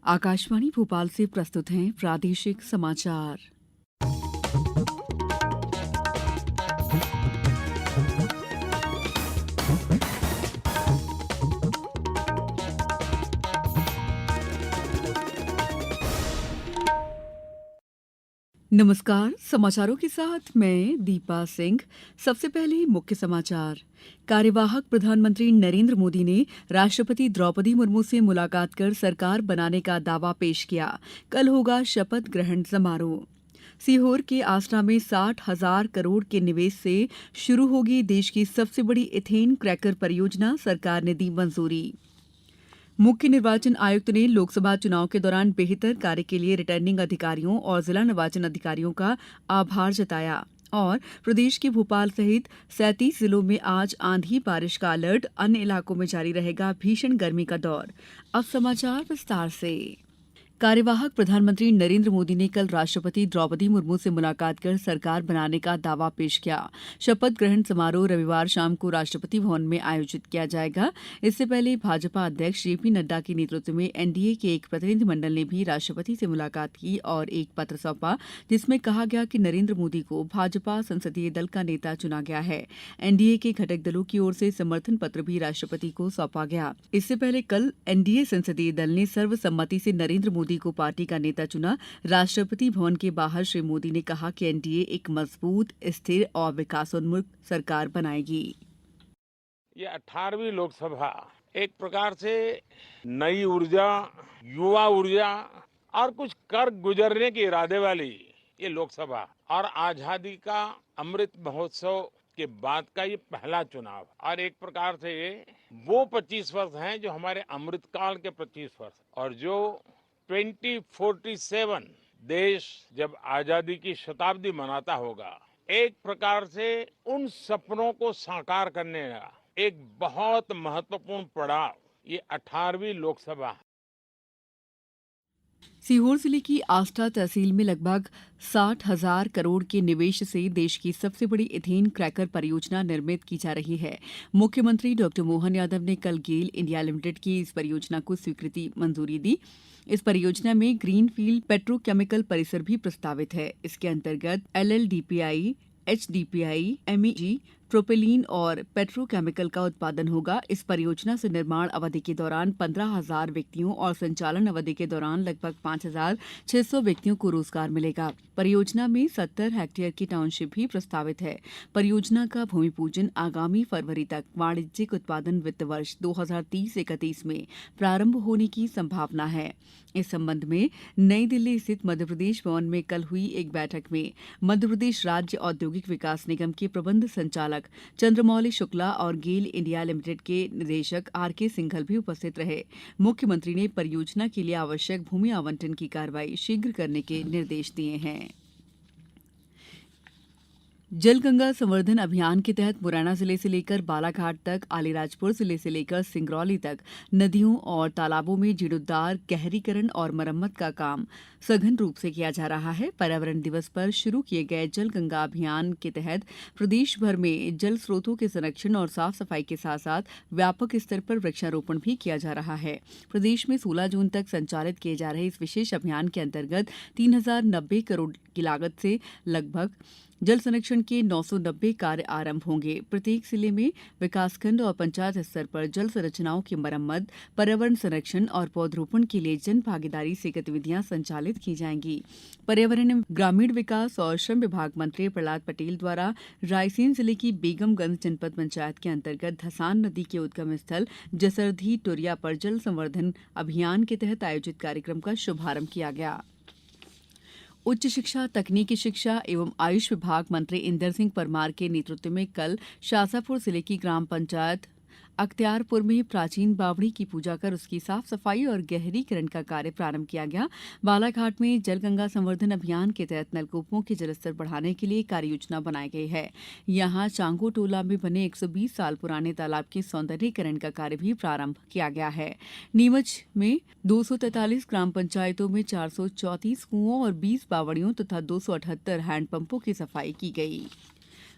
आकाशवाणी भोपाल से प्रस्तुत हैं प्रादेशिक समाचार। नमस्कार, समाचारों के साथ मैं दीपा सिंह। सबसे पहले मुख्य समाचार। कार्यवाहक प्रधानमंत्री नरेंद्र मोदी ने राष्ट्रपति द्रौपदी मुर्मू से मुलाकात कर सरकार बनाने का दावा पेश किया। कल होगा शपथ ग्रहण समारोह। सीहोर के आसना में 60,000 करोड़ के निवेश से शुरू होगी देश की सबसे बड़ी इथेन क्रैकर परियोजना, सरकार ने दी मंजूरी। मुख्य निर्वाचन आयुक्त ने लोकसभा चुनाव के दौरान बेहतर कार्य के लिए रिटर्निंग अधिकारियों और जिला निर्वाचन अधिकारियों का आभार जताया। और प्रदेश के भोपाल सहित 37 जिलों में आज आंधी बारिश का अलर्ट, अन्य इलाकों में जारी रहेगा भीषण गर्मी का दौर। अब समाचार विस्तार से। कार्यवाहक प्रधानमंत्री नरेंद्र मोदी ने कल राष्ट्रपति द्रौपदी मुर्मू से मुलाकात कर सरकार बनाने का दावा पेश किया। शपथ ग्रहण समारोह रविवार शाम को राष्ट्रपति भवन में आयोजित किया जाएगा। इससे पहले भाजपा अध्यक्ष जेपी नड्डा के नेतृत्व में एनडीए के एक प्रतिनिधिमंडल ने भी राष्ट्रपति से मुलाकात की और एक पत्र सौंपा, जिसमें कहा गया कि नरेंद्र मोदी को भाजपा संसदीय दल का नेता चुना गया है। एनडीए के घटक दलों की ओर से समर्थन पत्र भी राष्ट्रपति को सौंपा गया। इससे पहले कल एनडीए संसदीय दल ने सर्वसम्मति से नरेंद्र मोदी को पार्टी का नेता चुना। राष्ट्रपति भवन के बाहर श्री मोदी ने कहा कि एनडीए एक मजबूत, स्थिर और विकासोन्मुख सरकार बनाएगी। ये 18वीं लोकसभा एक प्रकार से नई ऊर्जा, युवा ऊर्जा और कुछ कर गुजरने के इरादे वाली ये लोकसभा और आजादी का अमृत महोत्सव के बाद का ये पहला चुनाव और एक प्रकार से वो 25 वर्ष हैं जो हमारे अमृतकाल के 25 वर्ष और जो 2047 देश जब आजादी की शताब्दी मनाता होगा, एक प्रकार से उन सपनों को साकार करने का एक बहुत महत्वपूर्ण पड़ाव ये 18वीं लोकसभा है। सीहोर जिले की आष्टा तहसील में लगभग 60,000 करोड़ के निवेश से देश की सबसे बड़ी इथेन क्रैकर परियोजना निर्मित की जा रही है। मुख्यमंत्री डॉ मोहन यादव ने कल गेल इंडिया लिमिटेड की इस परियोजना को स्वीकृति मंजूरी दी। इस परियोजना में ग्रीनफील्ड पेट्रोकेमिकल परिसर भी प्रस्तावित है। इसके अंतर्गत एलएलडीपीआई, एचडीपीआई, एमईजी, प्रोपेलीन और पेट्रोकेमिकल का उत्पादन होगा। इस परियोजना से निर्माण अवधि के दौरान 15,000 व्यक्तियों और संचालन अवधि के दौरान लगभग 5,600 व्यक्तियों को रोजगार मिलेगा। परियोजना में 70 हेक्टेयर की टाउनशिप भी प्रस्तावित है। परियोजना का भूमि पूजन आगामी फरवरी तक वाणिज्यिक उत्पादन वित्त वर्ष 2030-31 में प्रारंभ होने की संभावना है। इस संबंध में नई दिल्ली स्थित मध्यप्रदेश भवन में कल हुई एक बैठक में मध्यप्रदेश राज्य औद्योगिक विकास निगम के प्रबंध संचालक चंद्रमौली शुक्ला और गेल इंडिया लिमिटेड के निदेशक आरके सिंघल भी उपस्थित रहे। मुख्यमंत्री ने परियोजना के लिए आवश्यक भूमि आवंटन की कार्रवाई शीघ्र करने के निर्देश दिए हैं। जल गंगा संवर्धन अभियान के तहत मुरैना जिले से लेकर बालाघाट तक, अलीराजपुर जिले से लेकर सिंगरौली तक नदियों और तालाबों में जीर्णोद्धार, गहरीकरण और मरम्मत का काम सघन रूप से किया जा रहा है। पर्यावरण दिवस पर शुरू किए गए जल गंगा अभियान के तहत प्रदेश भर में जल स्रोतों के संरक्षण और साफ सफाई के साथ साथ व्यापक स्तर पर वृक्षारोपण भी किया जा रहा है। प्रदेश में 16 जून तक संचालित किए जा रहे इस विशेष अभियान के अंतर्गत 3,090 करोड़ की लागत से लगभग जल संरक्षण के 990 कार्य आरंभ होंगे। प्रत्येक जिले में विकासखंड और पंचायत स्तर पर जल संरचनाओं की मरम्मत, पर्यावरण संरक्षण और पौधरोपण के लिए जन भागीदारी से गतिविधियां संचालित की जाएंगी। पर्यावरण, ग्रामीण विकास और श्रम विभाग मंत्री प्रहलाद पटेल द्वारा रायसेन जिले की बेगमगंज जनपद पंचायत के अंतर्गत धसान नदी के उद्गम स्थल जसरधी टोरिया पर जल संवर्धन अभियान के तहत आयोजित कार्यक्रम का शुभारंभ किया गया। उच्च शिक्षा, तकनीकी शिक्षा एवं आयुष विभाग मंत्री इंदर सिंह परमार के नेतृत्व में कल शाजापुर जिले की ग्राम पंचायत अख्तियारपुर में प्राचीन बावड़ी की पूजा कर उसकी साफ सफाई और गहरीकरण का कार्य प्रारंभ किया गया। बालाघाट में जल गंगा संवर्धन अभियान के तहत नलकूपों के जलस्तर बढ़ाने के लिए कार्य योजना बनाई गई है। यहां चांगो टोला में बने 120 साल पुराने तालाब के सौंदर्यीकरण का कार्य भी प्रारंभ किया गया है। नीमच में 243 ग्राम पंचायतों में 434 कुओं और 20 बावड़ियों तथा 278 हैंडपंपों की सफाई की गई।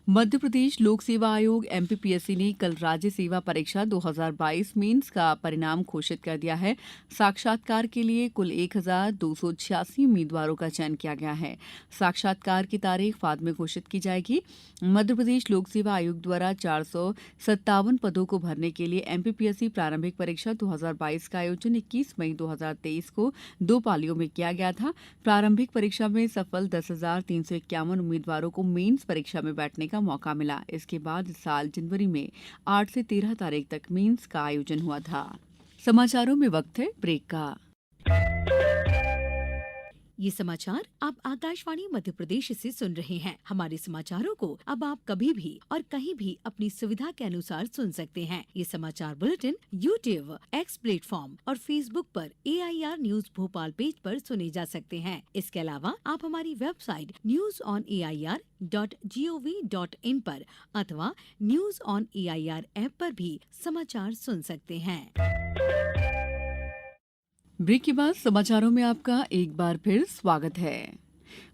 मध्य प्रदेश लोक सेवा आयोग एमपीपीएससी ने कल राज्य सेवा परीक्षा 2022 मेंस का परिणाम घोषित कर दिया है। साक्षात्कार के लिए कुल 1286 उम्मीदवारों का चयन किया गया है। साक्षात्कार की तारीख बाद में घोषित की जाएगी। मध्य प्रदेश लोक सेवा आयोग द्वारा 457 पदों को भरने के लिए एमपीपीएससी प्रारंभिक परीक्षा 2022 का आयोजन 21 मई 2023 को 2 पालियों में किया गया था। प्रारंभिक परीक्षा में सफल 10,351 उम्मीदवारों को मेंस परीक्षा में बैठने का मौका मिला। इसके बाद इस साल जनवरी में 8 से 13 तारीख तक मेंस का आयोजन हुआ था। समाचारों में वक्त है ब्रेक का। ये समाचार आप आकाशवाणी मध्य प्रदेश से सुन रहे हैं। हमारे समाचारों को अब आप कभी भी और कहीं भी अपनी सुविधा के अनुसार सुन सकते हैं। ये समाचार बुलेटिन YouTube, X प्लेटफॉर्म और Facebook पर AIR न्यूज भोपाल पेज पर सुने जा सकते हैं। इसके अलावा आप हमारी वेबसाइट newsonair.gov.in पर अथवा न्यूज ऑन AIR ऐप पर भी समाचार सुन सकते हैं। ब्रेक के बाद समाचारों में आपका एक बार फिर स्वागत है।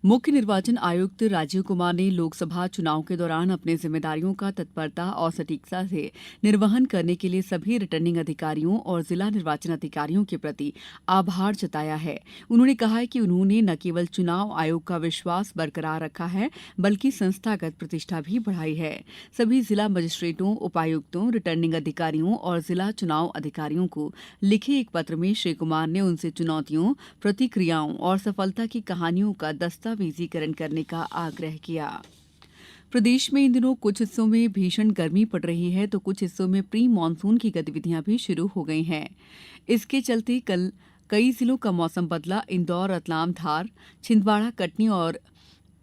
मुख्य निर्वाचन आयुक्त राजीव कुमार ने लोकसभा चुनाव के दौरान अपनी जिम्मेदारियों का तत्परता और सटीकता से निर्वहन करने के लिए सभी रिटर्निंग अधिकारियों और जिला निर्वाचन अधिकारियों के प्रति आभार जताया है। उन्होंने कहा है कि उन्होंने न केवल चुनाव आयोग का विश्वास बरकरार रखा है बल्कि संस्थागत प्रतिष्ठा भी बढ़ाई है। सभी जिला मजिस्ट्रेटों, उपायुक्तों, रिटर्निंग अधिकारियों और जिला चुनाव अधिकारियों को लिखे एक पत्र में श्री कुमार ने उनसे चुनौतियों, प्रतिक्रियाओं और सफलता की कहानियों का दस्तावेजीकरण करने का आग्रह किया। प्रदेश में इन दिनों कुछ हिस्सों में भीषण गर्मी पड़ रही है तो कुछ हिस्सों में प्री मानसून की गतिविधियां भी शुरू हो गई हैं। इसके चलते कल कई जिलों का मौसम बदला। इंदौर, रतलाम, धार, छिंदवाड़ा, कटनी और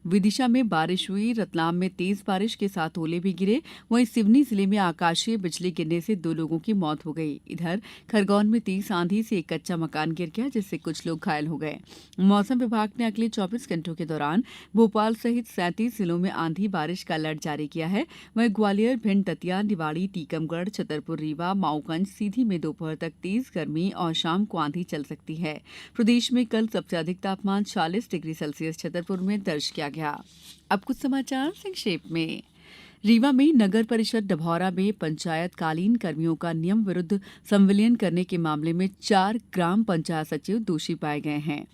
विदिशा में बारिश हुई। रतलाम में तेज बारिश के साथ ओले भी गिरे। वहीं सिवनी जिले में आकाशीय बिजली गिरने से 2 लोगों की मौत हो गई। इधर खरगोन में तेज आंधी से एक कच्चा मकान गिर गया जिससे कुछ लोग घायल हो गए। मौसम विभाग ने अगले 24 घंटों के दौरान भोपाल सहित 37 जिलों में आंधी बारिश का अलर्ट जारी किया है। वहीं ग्वालियर, भिंड, दतिया, निवाड़ी, टीकमगढ़, छतरपुर, रीवा, माऊगंज, सीधी में दोपहर तक तेज गर्मी और शाम को आंधी चल सकती है। प्रदेश में कल सबसे अधिक तापमान 40 डिग्री सेल्सियस छतरपुर में दर्ज किया गया। अब कुछ समाचार संक्षेप में। रीवा में नगर परिषद डभौरा में पंचायत कालीन कर्मियों का नियम विरुद्ध संविलियन करने के मामले में 4 ग्राम पंचायत सचिव दोषी पाए गए हैं।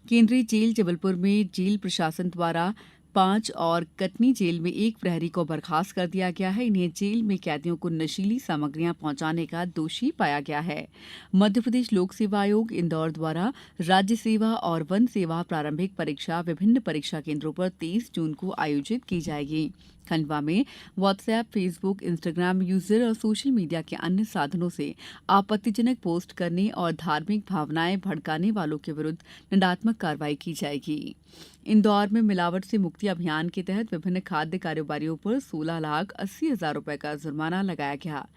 केंद्रीय जेल जबलपुर में जेल प्रशासन द्वारा 5 और कटनी जेल में 1 प्रहरी को बर्खास्त कर दिया गया है। इन्हें जेल में कैदियों को नशीली सामग्रियां पहुंचाने का दोषी पाया गया है। मध्य प्रदेश लोक सेवा आयोग इंदौर द्वारा राज्य सेवा और वन सेवा प्रारंभिक परीक्षा विभिन्न परीक्षा केंद्रों पर 23 जून को आयोजित की जाएगी। खंडवा में व्हाट्सएप, फेसबुक, इंस्टाग्राम यूजर और सोशल मीडिया के अन्य साधनों से आपत्तिजनक पोस्ट करने और धार्मिक भावनाएं भड़काने वालों के विरुद्ध दंडात्मक कार्रवाई की जाएगी। इंदौर में मिलावट से मुक्ति अभियान के तहत विभिन्न खाद्य कारोबारियों पर 16,80,000 रुपए का जुर्माना लगाया गया।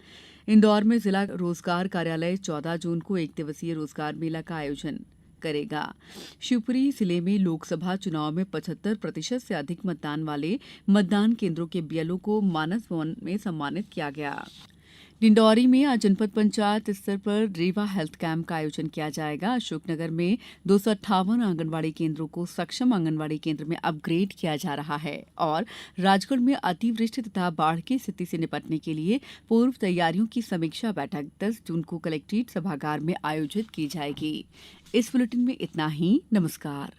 इंदौर में जिला रोजगार कार्यालय 14 जून को 1 दिवसीय रोजगार मेला का आयोजन करेगा। शिवपुरी जिले में लोकसभा चुनाव में 75% से अधिक मतदान वाले मतदान केंद्रों के बीएलओ को मानस भवन में सम्मानित किया गया। डिंडौरी में आज जनपद पंचायत स्तर पर रीवा हेल्थ कैंप का आयोजन किया जाएगा। अशोकनगर में 258 आंगनबाड़ी केंद्रों को सक्षम आंगनबाड़ी केंद्र में अपग्रेड किया जा रहा है और राजगढ़ में अतिवृष्टि तथा बाढ़ की स्थिति से निपटने के लिए पूर्व तैयारियों की समीक्षा बैठक 10 जून को कलेक्ट्रेट सभागार में आयोजित की जाएगी। इस बुलेटिन में इतना ही। नमस्कार।